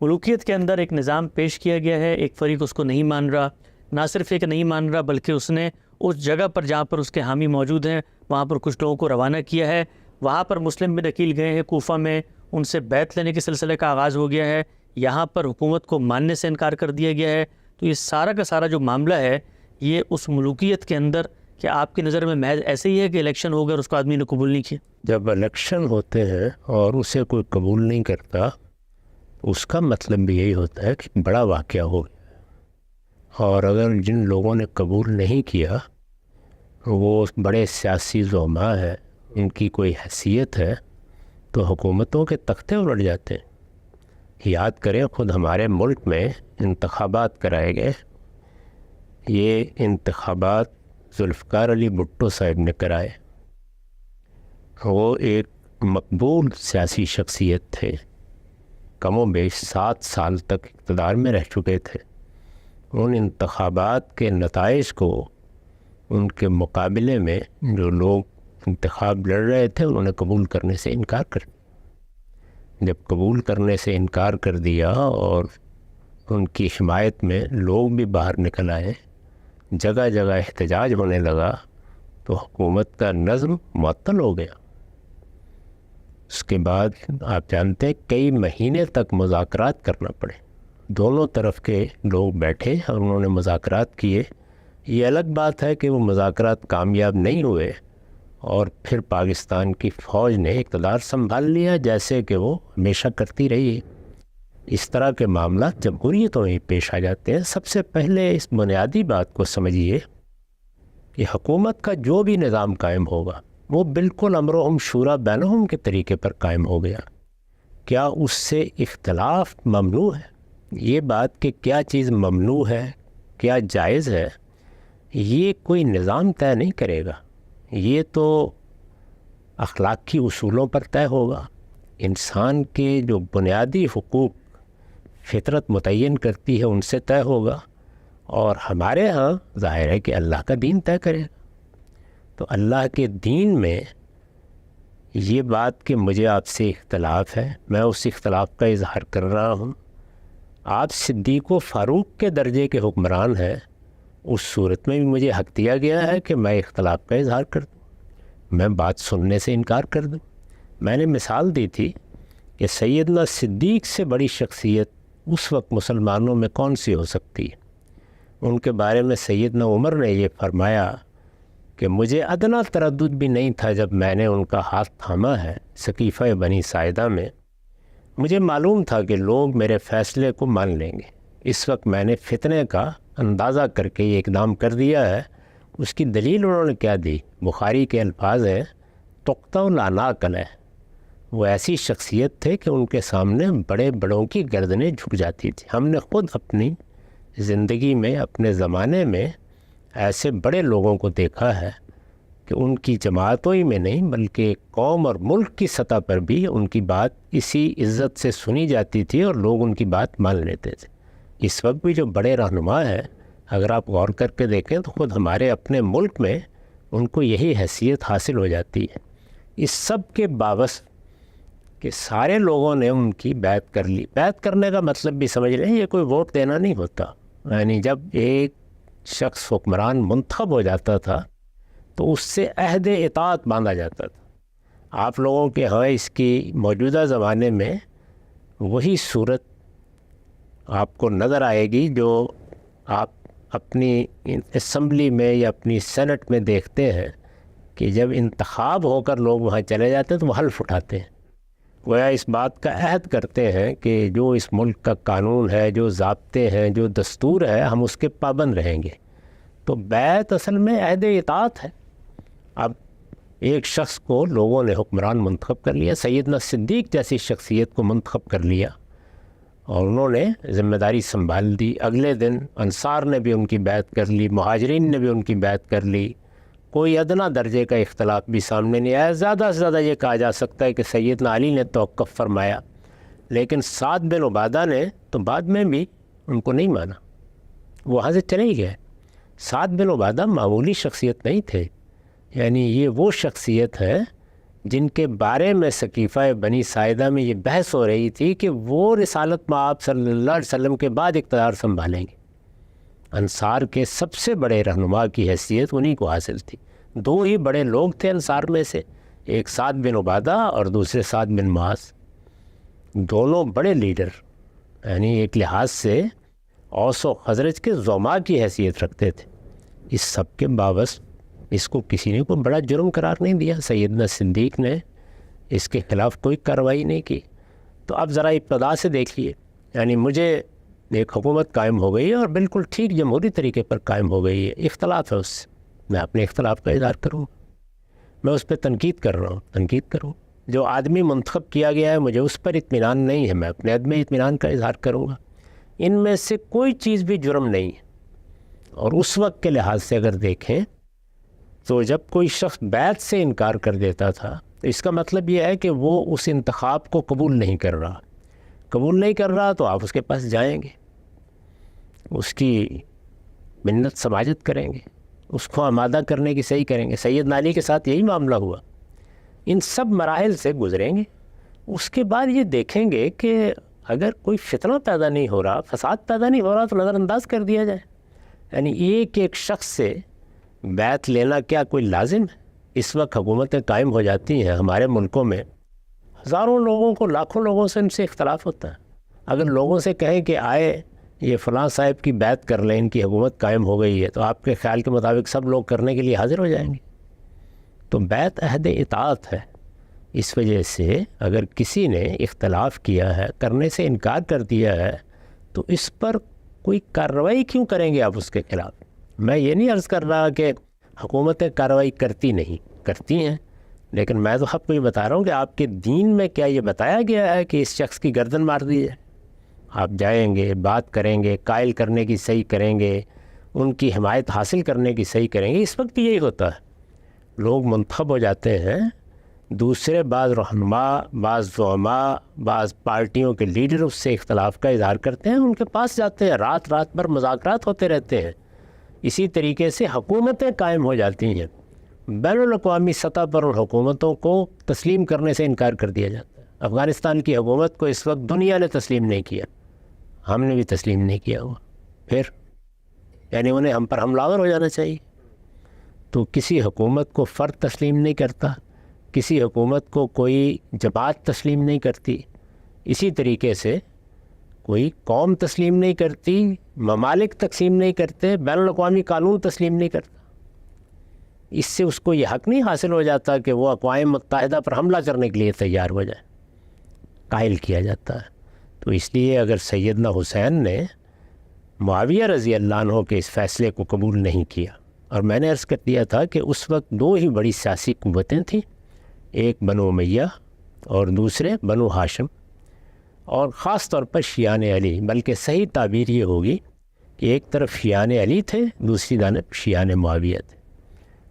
ملوکیت کے اندر ایک نظام پیش کیا گیا ہے، ایک فریق اس کو نہیں مان رہا، نہ صرف ایک نہیں مان رہا بلکہ اس نے اس جگہ پر جہاں پر اس کے حامی موجود ہیں وہاں پر کچھ لوگوں کو روانہ کیا ہے، وہاں پر مسلم بھی دخیل گئے ہیں، کوفہ میں ان سے بیعت لینے کے سلسلے کا آغاز ہو گیا ہے، یہاں پر حکومت کو ماننے سے انکار کر دیا گیا ہے۔ تو یہ سارا کا سارا جو معاملہ ہے یہ اس ملوکیت کے اندر کیا آپ کی نظر میں محض ایسے ہی ہے کہ الیکشن ہو گیا اور اس کو آدمی نے قبول نہیں کیا؟ جب الیکشن ہوتے ہیں اور اسے کوئی قبول نہیں کرتا اس کا مطلب بھی یہی ہوتا ہے کہ بڑا واقعہ ہو گیا، اور اگر جن لوگوں نے قبول نہیں کیا وہ بڑے سیاسی زعماء ہیں، ان کی کوئی حیثیت ہے، تو حکومتوں کے تختے الٹ جاتے ہیں۔ یاد کریں خود ہمارے ملک میں انتخابات کرائے گئے، یہ انتخابات ذوالفقار علی بھٹو صاحب نے کرائے، وہ ایک مقبول سیاسی شخصیت تھے، کم و بیش 7 سال تک اقتدار میں رہ چکے تھے۔ ان انتخابات کے نتائج کو ان کے مقابلے میں جو لوگ انتخاب لڑ رہے تھے انہوں نے قبول کرنے سے انکار کر دیا۔ جب قبول کرنے سے انکار کر دیا اور ان کی حمایت میں لوگ بھی باہر نکل آئے، جگہ جگہ احتجاج ہونے لگا، تو حکومت کا نظم معطل ہو گیا۔ اس کے بعد آپ جانتے ہیں کئی مہینے تک مذاکرات کرنا پڑے، دونوں طرف کے لوگ بیٹھے اور انہوں نے مذاکرات کیے۔ یہ الگ بات ہے کہ وہ مذاکرات کامیاب نہیں ہوئے اور پھر پاکستان کی فوج نے اقتدار سنبھال لیا، جیسے کہ وہ ہمیشہ کرتی رہی ہے۔ اس طرح کے معاملات جمہوریتوں میں پیش آ جاتے ہیں۔ سب سے پہلے اس بنیادی بات کو سمجھیے کہ حکومت کا جو بھی نظام قائم ہوگا وہ بالکل امرهم شورا بینہم کے طریقے پر قائم ہو گیا۔ کیا اس سے اختلاف ممنوع ہے؟ یہ بات کہ کیا چیز ممنوع ہے، کیا جائز ہے، یہ کوئی نظام طے نہیں کرے گا، یہ تو اخلاقی اصولوں پر طے ہوگا۔ انسان کے جو بنیادی حقوق فطرت متعین کرتی ہے ان سے طے ہوگا، اور ہمارے ہاں ظاہر ہے کہ اللہ کا دین طے کرے گا۔ تو اللہ کے دین میں یہ بات کہ مجھے آپ سے اختلاف ہے، میں اس اختلاف کا اظہار کر رہا ہوں، آپ صدیق و فاروق کے درجے کے حکمران ہیں، اس صورت میں بھی مجھے حق دیا گیا ہے کہ میں اختلاف کا اظہار کر دوں، میں بات سننے سے انکار کر دوں۔ میں نے مثال دی تھی کہ سیدنا صدیق سے بڑی شخصیت اس وقت مسلمانوں میں کون سی ہو سکتی ہے؟ ان کے بارے میں سیدنا عمر نے یہ فرمایا کہ مجھے ادنا تردد بھی نہیں تھا جب میں نے ان کا ہاتھ تھاما ہے سقیفہ بنی ساعدہ میں، مجھے معلوم تھا کہ لوگ میرے فیصلے کو مان لیں گے۔ اس وقت میں نے فتنے کا اندازہ کر کے یہ اقدام کر دیا ہے۔ اس کی دلیل انہوں نے کیا دی؟ بخاری کے الفاظ ہیں تقطع العناق ہے، وہ ایسی شخصیت تھے کہ ان کے سامنے بڑے بڑوں کی گردنیں جھک جاتی تھی۔ ہم نے خود اپنی زندگی میں اپنے زمانے میں ایسے بڑے لوگوں کو دیکھا ہے کہ ان کی جماعتوں ہی میں نہیں بلکہ قوم اور ملک کی سطح پر بھی ان کی بات اسی عزت سے سنی جاتی تھی اور لوگ ان کی بات مان لیتے تھے۔ اس وقت بھی جو بڑے رہنما ہیں اگر آپ غور کر کے دیکھیں تو خود ہمارے اپنے ملک میں ان کو یہی حیثیت حاصل ہو جاتی ہے۔ اس سب کے باوجود کہ سارے لوگوں نے ان کی بیعت کر لی۔ بیعت کرنے کا مطلب بھی سمجھ لیں، یہ کوئی ووٹ دینا نہیں ہوتا، یعنی جب ایک شخص حکمران منتخب ہو جاتا تھا تو اس سے عہد اطاعت باندھا جاتا تھا۔ آپ لوگوں کے ہاں اس کی موجودہ زمانے میں وہی صورت آپ کو نظر آئے گی جو آپ اپنی اسمبلی میں یا اپنی سینٹ میں دیکھتے ہیں کہ جب انتخاب ہو کر لوگ وہاں چلے جاتے ہیں تو وہ حلف اٹھاتے ہیں، گویا اس بات کا عہد کرتے ہیں کہ جو اس ملک کا قانون ہے، جو ضابطے ہیں، جو دستور ہے، ہم اس کے پابند رہیں گے۔ تو بیعت اصل میں عہد اطاعت ہے۔ اب ایک شخص کو لوگوں نے حکمران منتخب کر لیا، سیدنا صدیق جیسی شخصیت کو منتخب کر لیا اور انہوں نے ذمہ داری سنبھال دی۔ اگلے دن انصار نے بھی ان کی بیعت کر لی، مہاجرین نے بھی ان کی بیعت کر لی، کوئی ادنا درجے کا اختلاف بھی سامنے نہیں آیا۔ زیادہ سے زیادہ یہ کہا جا سکتا ہے کہ سیدنا علی نے توقف فرمایا، لیکن سعد بن عبادہ نے تو بعد میں بھی ان کو نہیں مانا، وہاں سے چلے ہی گئے۔ سعد بن عبادہ معمولی شخصیت نہیں تھے، یعنی یہ وہ شخصیت ہے جن کے بارے میں سقیفہ بنی ساعدہ میں یہ بحث ہو رہی تھی کہ وہ رسالت مآب صلی اللہ علیہ وسلم کے بعد اقتدار سنبھالیں گے۔ انصار کے سب سے بڑے رہنما کی حیثیت انہی کو حاصل تھی۔ دو ہی بڑے لوگ تھے انصار میں سے، ایک سعد بن عبادہ اور دوسرے سعد بن معاذ، دونوں بڑے لیڈر، یعنی ایک لحاظ سے اوس و خزرج کے زعماء کی حیثیت رکھتے تھے۔ اس سب کے باوجود اس کو کسی نے کوئی بڑا جرم قرار نہیں دیا، سیدنا صدیق نے اس کے خلاف کوئی کارروائی نہیں کی۔ تو اب ذرا ابتدا سے دیکھیے، یعنی مجھے ایک حکومت قائم ہو گئی ہے اور بالکل ٹھیک جمہوری طریقے پر قائم ہو گئی ہے، اختلاف ہے اس سے، میں اپنے اختلاف کا اظہار کروں، میں اس پہ تنقید کر رہا ہوں، تنقید کروں۔ جو آدمی منتخب کیا گیا ہے مجھے اس پر اطمینان نہیں ہے، میں اپنے عدم اطمینان کا اظہار کروں گا۔ ان میں سے کوئی چیز بھی جرم نہیں ہے۔ اور اس وقت کے لحاظ سے اگر دیکھیں تو جب کوئی شخص بیعت سے انکار کر دیتا تھا تو اس کا مطلب یہ ہے کہ وہ اس انتخاب کو قبول نہیں کر رہا، قبول نہیں کر رہا تو آپ اس کے پاس جائیں گے، اس کی منت سماجت کریں گے، اس کو آمادہ کرنے کی صحیح کریں گے۔ سیدنا علی کے ساتھ یہی معاملہ ہوا، ان سب مراحل سے گزریں گے، اس کے بعد یہ دیکھیں گے کہ اگر کوئی فتنہ پیدا نہیں ہو رہا، فساد پیدا نہیں ہو رہا تو نظر انداز کر دیا جائے۔ یعنی ایک ایک شخص سے بیعت لینا کیا کوئی لازم ہے؟ اس وقت حکومتیں قائم ہو جاتی ہیں ہمارے ملکوں میں، ہزاروں لوگوں کو، لاکھوں لوگوں سے ان سے اختلاف ہوتا ہے۔ اگر لوگوں سے کہیں کہ آئے یہ فلاں صاحب کی بیعت کر لیں، ان کی حکومت قائم ہو گئی ہے، تو آپ کے خیال کے مطابق سب لوگ کرنے کے لیے حاضر ہو جائیں گے؟ تو بیعت عہد اطاعت ہے۔ اس وجہ سے اگر کسی نے اختلاف کیا ہے، کرنے سے انکار کر دیا ہے، تو اس پر کوئی کارروائی کیوں کریں گے آپ اس کے خلاف؟ میں یہ نہیں عرض کر رہا کہ حکومتیں کارروائی کرتی نہیں، کرتی ہیں، لیکن میں تو آپ کو یہ بتا رہا ہوں کہ آپ کے دین میں کیا یہ بتایا گیا ہے کہ اس شخص کی گردن مار دی جائے؟ آپ جائیں گے، بات کریں گے، قائل کرنے کی صحیح کریں گے، ان کی حمایت حاصل کرنے کی صحیح کریں گے۔ اس وقت بھی یہی ہوتا ہے، لوگ منتخب ہو جاتے ہیں، دوسرے بعض رہنما، بعض زعماء، بعض پارٹیوں کے لیڈر اس سے اختلاف کا اظہار کرتے ہیں، ان کے پاس جاتے ہیں، رات رات بھر مذاکرات ہوتے رہتے ہیں۔ اسی طریقے سے حکومتیں قائم ہو جاتی ہیں، بین الاقوامی سطح پر ان حکومتوں کو تسلیم کرنے سے انکار کر دیا جاتا ہے۔ افغانستان کی حکومت کو اس وقت دنیا نے تسلیم نہیں کیا، ہم نے بھی تسلیم نہیں کیا ہوا، پھر یعنی انہیں ہم پر حملہ آور ہو جانا چاہیے۔ تو کسی حکومت کو فرد تسلیم نہیں کرتا، کسی حکومت کو کوئی جماعت تسلیم نہیں کرتی، اسی طریقے سے کوئی قوم تسلیم نہیں کرتی، ممالک تقسیم نہیں کرتے، بین الاقوامی قانون تسلیم نہیں کرتا۔ اس سے اس کو یہ حق نہیں حاصل ہو جاتا کہ وہ اقوام متحدہ پر حملہ کرنے کے لیے تیار ہو جائے، قائل کیا جاتا ہے۔ تو اس لیے اگر سیدنا حسین نے معاویہ رضی اللہ عنہ کے اس فیصلے کو قبول نہیں کیا، اور میں نے عرض کر دیا تھا کہ اس وقت دو ہی بڑی سیاسی قوتیں تھیں، ایک بنو امیہ اور دوسرے بنو ہاشم، اور خاص طور پر شیعان علی، بلکہ صحیح تعبیر یہ ہوگی کہ ایک طرف شیعان علی تھے، دوسری جانب شیعان معاویہ تھے۔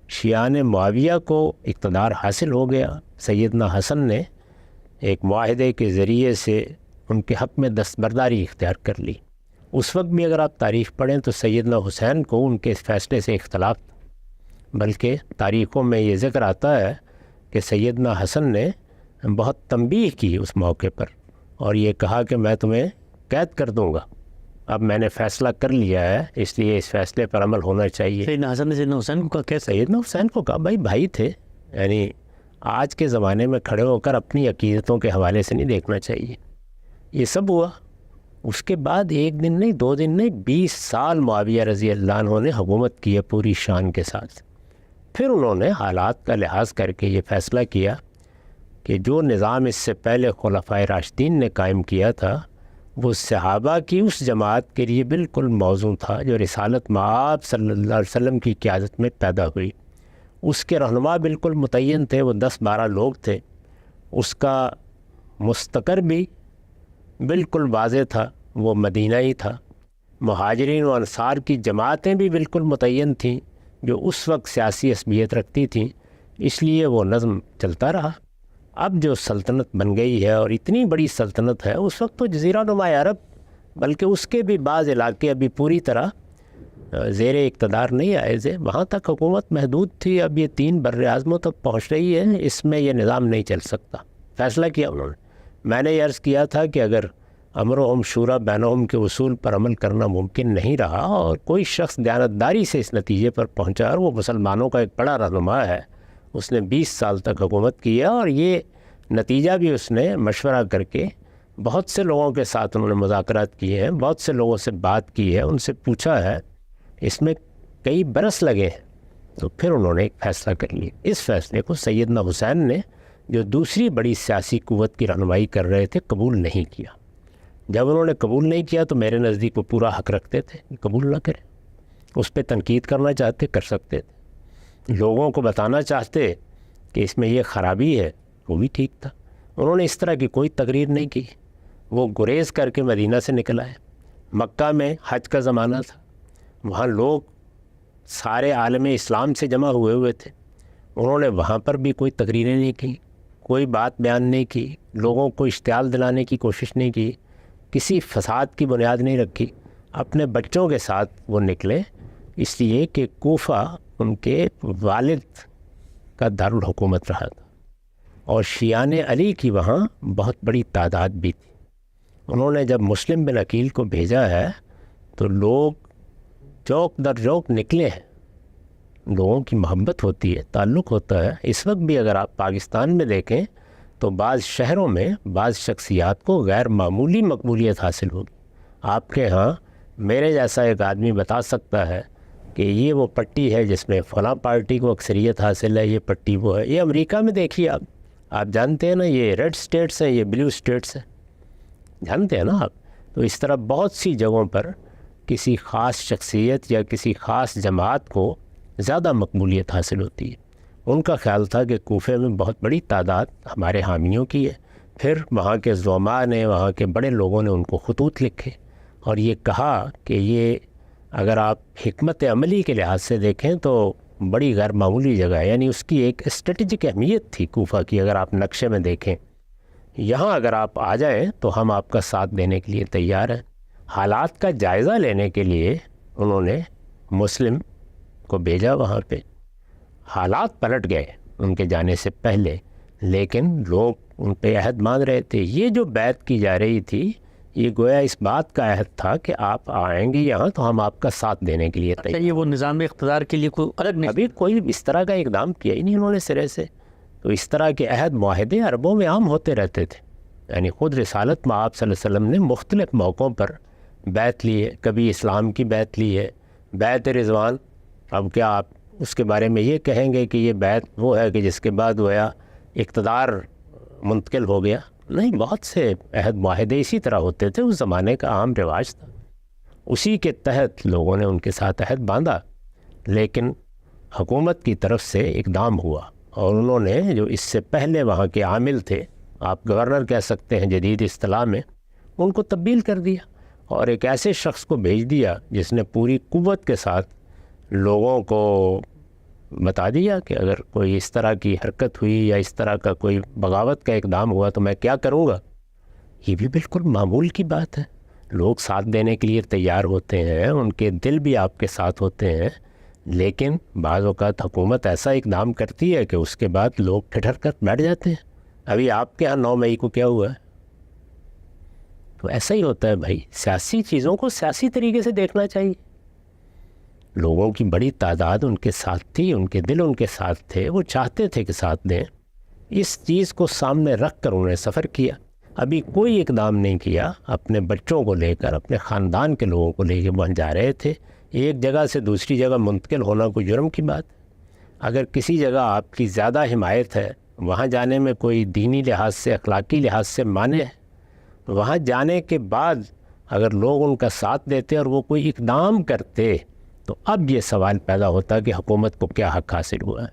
شیعان معاویہ کو اقتدار حاصل ہو گیا، سیدنا حسن نے ایک معاہدے کے ذریعے سے ان کے حق میں دستبرداری اختیار کر لی۔ اس وقت بھی اگر آپ تاریخ پڑھیں تو سیدنا حسین کو ان کے اس فیصلے سے اختلاف تھا، بلکہ تاریخوں میں یہ ذکر آتا ہے کہ سیدنا حسن نے بہت تنبیہ کی اس موقع پر، اور یہ کہا کہ میں تمہیں قید کر دوں گا، اب میں نے فیصلہ کر لیا ہے، اس لیے اس فیصلے پر عمل ہونا چاہیے۔ سیدنا حسن نے سیدنا حسین کو کہا، کیا سیدنا حسین کو کہا، بھائی تھے، یعنی آج کے زمانے میں کھڑے ہو کر اپنی عقیدتوں کے حوالے سے نہیں دیکھنا چاہیے۔ یہ سب ہوا، اس کے بعد ایک دن نہیں، 2 دن نہیں، 20 سال معاویہ رضی اللہ عنہ نے حکومت کی ہے پوری شان کے ساتھ۔ پھر انہوں نے حالات کا لحاظ کر کے یہ فیصلہ کیا کہ جو نظام اس سے پہلے خلفائے راشدین نے قائم کیا تھا وہ صحابہ کی اس جماعت کے لیے بالکل موزوں تھا جو رسالت مآب صلی اللہ علیہ وسلم کی قیادت میں پیدا ہوئی۔ اس کے رہنما بالکل متعین تھے، وہ 10-12 لوگ تھے، اس کا مستقر بھی بالکل واضح تھا، وہ مدینہ ہی تھا۔ مہاجرین و انصار کی جماعتیں بھی بالکل متعین تھیں جو اس وقت سیاسی عصبیت رکھتی تھیں، اس لیے وہ نظم چلتا رہا۔ اب جو سلطنت بن گئی ہے، اور اتنی بڑی سلطنت ہے، اس وقت تو جزیرہ نما عرب بلکہ اس کے بھی بعض علاقے ابھی پوری طرح زیر اقتدار نہیں آئے تھے، وہاں تک حکومت محدود تھی. اب یہ 3 بر اعظموں تک پہنچ رہی ہے، اس میں یہ نظام نہیں چل سکتا. فیصلہ کیا انہوں نے. میں نے یہ عرض کیا تھا کہ اگر امرهم شورا بینہم کے اصول پر عمل کرنا ممکن نہیں رہا اور کوئی شخص دیانتداری سے اس نتیجے پر پہنچا، اور وہ مسلمانوں کا ایک بڑا رہنما ہے، اس نے 20 سال تک حکومت کی ہے، اور یہ نتیجہ بھی اس نے مشورہ کر کے بہت سے لوگوں کے ساتھ انہوں نے مذاکرات کیے ہیں، بہت سے لوگوں سے بات کی ہے، ان سے پوچھا ہے، اس میں کئی برس لگے ہیں، تو پھر انہوں نے ایک فیصلہ کر لیا. اس فیصلے کو سیدنا حسین نے، جو دوسری بڑی سیاسی قوت کی رہنمائی کر رہے تھے، قبول نہیں کیا. جب انہوں نے قبول نہیں کیا تو میرے نزدیک وہ پورا حق رکھتے تھے کہ قبول نہ کریں. اس پہ تنقید کرنا چاہتے کر سکتے تھے، لوگوں کو بتانا چاہتے کہ اس میں یہ خرابی ہے، وہ بھی ٹھیک تھا. انہوں نے اس طرح کی کوئی تقریر نہیں کی. وہ گریز کر کے مدینہ سے نکل آئے. مکہ میں حج کا زمانہ تھا، وہاں لوگ سارے عالم اسلام سے جمع ہوئے تھے. انہوں نے وہاں پر بھی کوئی تقریریں نہیں کی، کوئی بات بیان نہیں کی، لوگوں کو اشتعال دلانے کی کوشش نہیں کی، کسی فساد کی بنیاد نہیں رکھی. اپنے بچوں کے ساتھ وہ نکلے، اس لیے کہ کوفہ ان کے والد کا دارالحکومت رہا تھا، اور شیعان علی کی وہاں بہت بڑی تعداد بھی تھی. انہوں نے جب مسلم بن عقیل کو بھیجا ہے تو لوگ چوک در چوک نکلے ہیں. لوگوں کی محبت ہوتی ہے، تعلق ہوتا ہے. اس وقت بھی اگر آپ پاکستان میں دیکھیں تو بعض شہروں میں بعض شخصیات کو غیر معمولی مقبولیت حاصل ہوگی. آپ کے ہاں میرے جیسا ایک آدمی بتا سکتا ہے کہ یہ وہ پٹی ہے جس میں فلاں پارٹی کو اکثریت حاصل ہے، یہ پٹی وہ ہے. یہ امریکہ میں دیکھیے آپ جانتے ہیں نا، یہ ریڈ سٹیٹس ہیں، یہ بلیو سٹیٹس ہیں، جانتے ہیں نا آپ. تو اس طرح بہت سی جگہوں پر کسی خاص شخصیت یا کسی خاص جماعت کو زیادہ مقبولیت حاصل ہوتی ہے. ان کا خیال تھا کہ کوفے میں بہت بڑی تعداد ہمارے حامیوں کی ہے. پھر وہاں کے زعماء نے، وہاں کے بڑے لوگوں نے ان کو خطوط لکھے اور یہ کہا کہ یہ اگر آپ حکمت عملی کے لحاظ سے دیکھیں تو بڑی غیر معمولی جگہ ہے. یعنی اس کی ایک اسٹریٹجک اہمیت تھی کوفہ کی. اگر آپ نقشے میں دیکھیں، یہاں اگر آپ آ جائیں تو ہم آپ کا ساتھ دینے کے لیے تیار ہیں. حالات کا جائزہ لینے کے لیے انہوں نے مسلم کو بھیجا وہاں پہ. حالات پلٹ گئے ان کے جانے سے پہلے، لیکن لوگ ان پہ عہد مان رہے تھے. یہ جو بیعت کی جا رہی تھی، یہ گویا اس بات کا عہد تھا کہ آپ آئیں گے یہاں تو ہم آپ کا ساتھ دینے کے لیے تیار. یہ وہ نظام اقتدار کے لیے کوئی الگ نہیں، ابھی کوئی اس طرح کا اقدام کیا ہی نہیں انہوں نے سرے سے. تو اس طرح کے عہد معاہدے عربوں میں عام ہوتے رہتے تھے. یعنی خود رسالت میں آپ صلی اللہ علیہ وسلم نے مختلف موقعوں پر بیعت لی ہے. کبھی اسلام کی بیعت لی ہے، بیعت رضوان. اب کیا آپ اس کے بارے میں یہ کہیں گے کہ یہ بیعت وہ ہے کہ جس کے بعد گویا اقتدار منتقل ہو گیا؟ نہیں، بہت سے عہد معاہدے اسی طرح ہوتے تھے، اس زمانے کا عام رواج تھا. اسی کے تحت لوگوں نے ان کے ساتھ عہد باندھا. لیکن حکومت کی طرف سے اقدام ہوا اور انہوں نے جو اس سے پہلے وہاں کے عامل تھے، آپ گورنر کہہ سکتے ہیں جدید اصطلاح میں، ان کو تبدیل کر دیا اور ایک ایسے شخص کو بھیج دیا جس نے پوری قوت کے ساتھ لوگوں کو بتا دیا کہ اگر کوئی اس طرح کی حرکت ہوئی یا اس طرح کا کوئی بغاوت کا اقدام ہوا تو میں کیا کروں گا. یہ بھی بالکل معمول کی بات ہے. لوگ ساتھ دینے کے لیے تیار ہوتے ہیں، ان کے دل بھی آپ کے ساتھ ہوتے ہیں، لیکن بعض اوقات حکومت ایسا اقدام کرتی ہے کہ اس کے بعد لوگ ٹھٹر کر بیٹھ جاتے ہیں. ابھی آپ کے ہاں 9 مئی کو کیا ہوا ہے؟ تو ایسا ہی ہوتا ہے بھائی. سیاسی چیزوں کو سیاسی طریقے سے دیکھنا چاہیے. لوگوں کی بڑی تعداد ان کے ساتھ تھی، ان کے دل ان کے ساتھ تھے، وہ چاہتے تھے کہ ساتھ دیں. اس چیز کو سامنے رکھ کر انہوں نے سفر کیا. ابھی کوئی اقدام نہیں کیا. اپنے بچوں کو لے کر، اپنے خاندان کے لوگوں کو لے کے وہاں جا رہے تھے. ایک جگہ سے دوسری جگہ منتقل ہونا کوئی جرم کی بات ہے. اگر کسی جگہ آپ کی زیادہ حمایت ہے، وہاں جانے میں کوئی دینی لحاظ سے، اخلاقی لحاظ سے مانے ہے، وہاں جانے کے بعد اگر لوگ ان کا ساتھ دیتے اور وہ کوئی اقدام کرتے تو اب یہ سوال پیدا ہوتا کہ حکومت کو کیا حق حاصل ہوا ہے.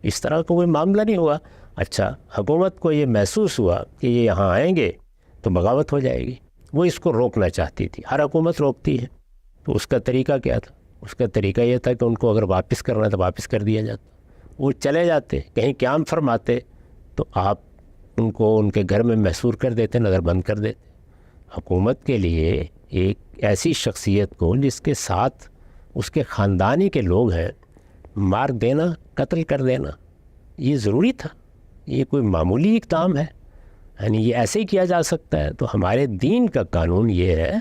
اس طرح کا کوئی معاملہ نہیں ہوا. اچھا، حکومت کو یہ محسوس ہوا کہ یہ یہاں آئیں گے تو بغاوت ہو جائے گی. وہ اس کو روکنا چاہتی تھی. ہر حکومت روکتی ہے. تو اس کا طریقہ کیا تھا؟ اس کا طریقہ یہ تھا کہ ان کو اگر واپس کرنا تو واپس کر دیا جاتا. وہ چلے جاتے، کہیں قیام فرماتے تو آپ ان کو ان کے گھر میں محصور کر دیتے، نظر بند کر دیتے. حکومت کے لیے ایک ایسی شخصیت کو جس کے ساتھ اس کے خاندانی کے لوگ ہیں، مار دینا، قتل کر دینا، یہ ضروری تھا؟ یہ کوئی معمولی اقدام ہے؟ یعنی یہ ایسے ہی کیا جا سکتا ہے؟ تو ہمارے دین کا قانون یہ ہے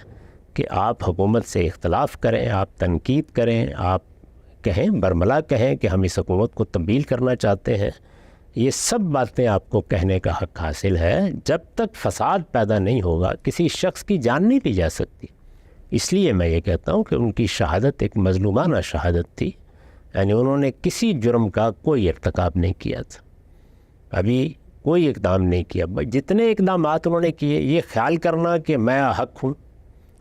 کہ آپ حکومت سے اختلاف کریں، آپ تنقید کریں، آپ کہیں، برملا کہیں کہ ہم اس حکومت کو تبدیل کرنا چاہتے ہیں، یہ سب باتیں آپ کو کہنے کا حق حاصل ہے۔ جب تک فساد پیدا نہیں ہوگا کسی شخص کی جان نہیں لی جا سکتی۔ اس لیے میں یہ کہتا ہوں کہ ان کی شہادت ایک مظلومانہ شہادت تھی، یعنی انہوں نے کسی جرم کا کوئی ارتکاب نہیں کیا تھا، ابھی کوئی اقدام نہیں کیا۔ جتنے اقدامات انہوں نے کیے، یہ خیال کرنا کہ میں حق ہوں،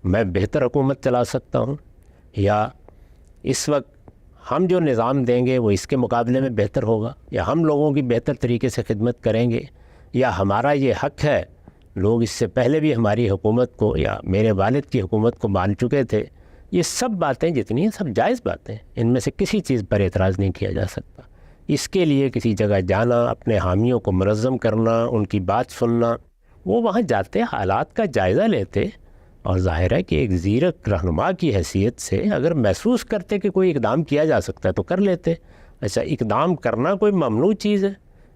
میں بہتر حکومت چلا سکتا ہوں، یا اس وقت ہم جو نظام دیں گے وہ اس کے مقابلے میں بہتر ہوگا، یا ہم لوگوں کی بہتر طریقے سے خدمت کریں گے، یا ہمارا یہ حق ہے، لوگ اس سے پہلے بھی ہماری حکومت کو یا میرے والد کی حکومت کو مان چکے تھے۔ یہ سب باتیں جتنی ہیں سب جائز باتیں، ان میں سے کسی چیز پر اعتراض نہیں کیا جا سکتا۔ اس کے لیے کسی جگہ جانا، اپنے حامیوں کو منظم کرنا، ان کی بات سننا، وہ وہاں جاتے حالات کا جائزہ لیتے، اور ظاہر ہے کہ ایک زیرک رہنما کی حیثیت سے اگر محسوس کرتے کہ کوئی اقدام کیا جا سکتا ہے تو کر لیتے۔ اچھا، اقدام کرنا کوئی ممنوع چیز ہے؟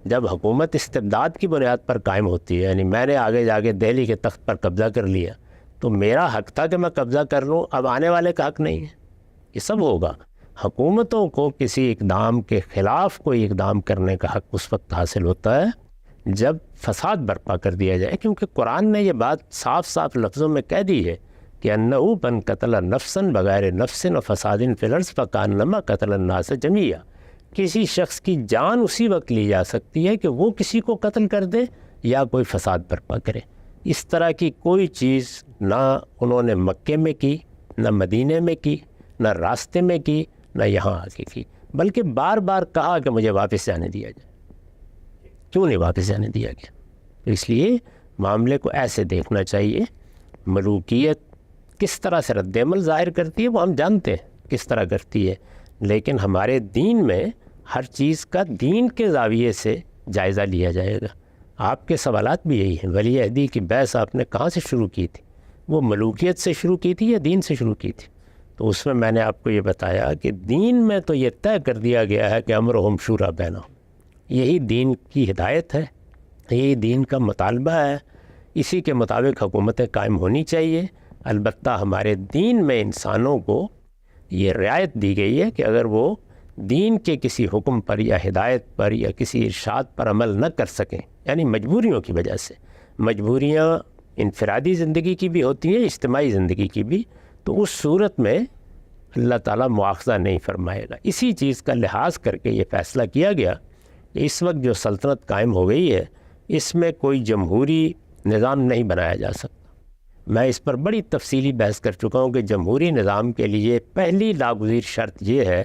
جب حکومت استبداد کی بنیاد پر قائم ہوتی ہے، یعنی میں نے آگے جا کے دہلی کے تخت پر قبضہ کر لیا تو میرا حق تھا کہ میں قبضہ کر لوں، اب آنے والے کا حق نہیں ہے، یہ سب ہوگا۔ حکومتوں کو کسی اقدام کے خلاف کوئی اقدام کرنے کا حق اس وقت حاصل ہوتا ہے جب فساد برپا کر دیا جائے، کیونکہ قرآن نے یہ بات صاف صاف لفظوں میں کہہ دی ہے کہ انہو من قتل نفسا بغیر نفس و فساد فی الارض فکانما قتل الناس جمیعا۔ کسی شخص کی جان اسی وقت لی جا سکتی ہے کہ وہ کسی کو قتل کر دے یا کوئی فساد برپا کرے۔ اس طرح کی کوئی چیز نہ انہوں نے مکے میں کی، نہ مدینے میں کی، نہ راستے میں کی، نہ یہاں آ کے کی، بلکہ بار بار کہا کہ مجھے واپس جانے دیا جائے۔ کیوں نہیں واپس جانے دیا گیا؟ تو اس لیے معاملے کو ایسے دیکھنا چاہیے۔ ملوکیت کس طرح سے رد عمل ظاہر کرتی ہے وہ ہم جانتے ہیں کس طرح کرتی ہے، لیکن ہمارے دین میں ہر چیز کا دین کے زاویے سے جائزہ لیا جائے گا۔ آپ کے سوالات بھی یہی ہیں، ولی عہدی کی بحث آپ نے کہاں سے شروع کی تھی؟ وہ ملوکیت سے شروع کی تھی یا دین سے شروع کی تھی؟ تو اس میں نے آپ کو یہ بتایا کہ دین میں تو یہ طے کر دیا گیا ہے کہ امرہم شورا بینہم، یہی دین کی ہدایت ہے، یہی دین کا مطالبہ ہے، اسی کے مطابق حکومتیں قائم ہونی چاہیے۔ البتہ ہمارے دین میں انسانوں کو یہ رعایت دی گئی ہے کہ اگر وہ دین کے کسی حکم پر یا ہدایت پر یا کسی ارشاد پر عمل نہ کر سکیں، یعنی مجبوریوں کی وجہ سے، مجبوریاں انفرادی زندگی کی بھی ہوتی ہیں، اجتماعی زندگی کی بھی، تو اس صورت میں اللہ تعالیٰ مواخذہ نہیں فرمائے گا۔ اسی چیز کا لحاظ کر کے یہ فیصلہ کیا گیا کہ اس وقت جو سلطنت قائم ہو گئی ہے اس میں کوئی جمہوری نظام نہیں بنایا جا سکتا۔ میں اس پر بڑی تفصیلی بحث کر چکا ہوں کہ جمہوری نظام کے لیے پہلی ناگزیر شرط یہ ہے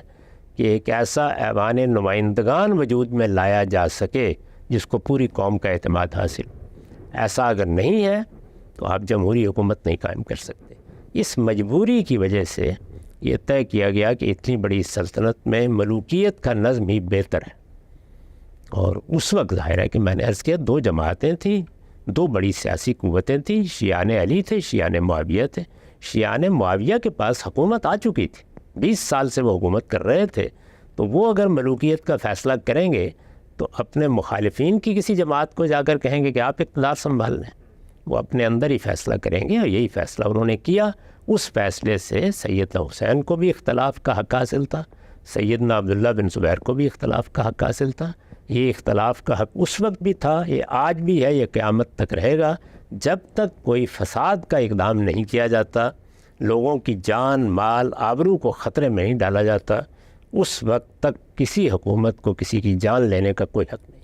کہ ایک ایسا ایوان نمائندگان وجود میں لایا جا سکے جس کو پوری قوم کا اعتماد حاصل۔ ایسا اگر نہیں ہے تو آپ جمہوری حکومت نہیں قائم کر سکتے۔ اس مجبوری کی وجہ سے یہ طے کیا گیا کہ اتنی بڑی سلطنت میں ملوکیت کا نظم ہی بہتر ہے۔ اور اس وقت ظاہر ہے کہ میں نے عرض کیا دو جماعتیں تھیں، دو بڑی سیاسی قوتیں تھیں، شیعان علی تھے، شیعان معاویہ تھے۔ شیعان معاویہ کے پاس حکومت آ چکی تھی، 20 سال سے وہ حکومت کر رہے تھے، تو وہ اگر ملوکیت کا فیصلہ کریں گے تو اپنے مخالفین کی کسی جماعت کو جا کر کہیں گے کہ آپ اقتدار سنبھال لیں، وہ اپنے اندر ہی فیصلہ کریں گے، اور یہی فیصلہ انہوں نے کیا۔ اس فیصلے سے سیدنا حسین کو بھی اختلاف کا حق حاصل تھا، سیدنا عبداللہ بن زبیر کو بھی اختلاف کا حق حاصل تھا۔ یہ اختلاف کا حق اس وقت بھی تھا، یہ آج بھی ہے، یہ قیامت تک رہے گا۔ جب تک کوئی فساد کا اقدام نہیں کیا جاتا، لوگوں کی جان، مال، آبرو کو خطرے میں نہیں ڈالا جاتا، اس وقت تک کسی حکومت کو کسی کی جان لینے کا کوئی حق نہیں۔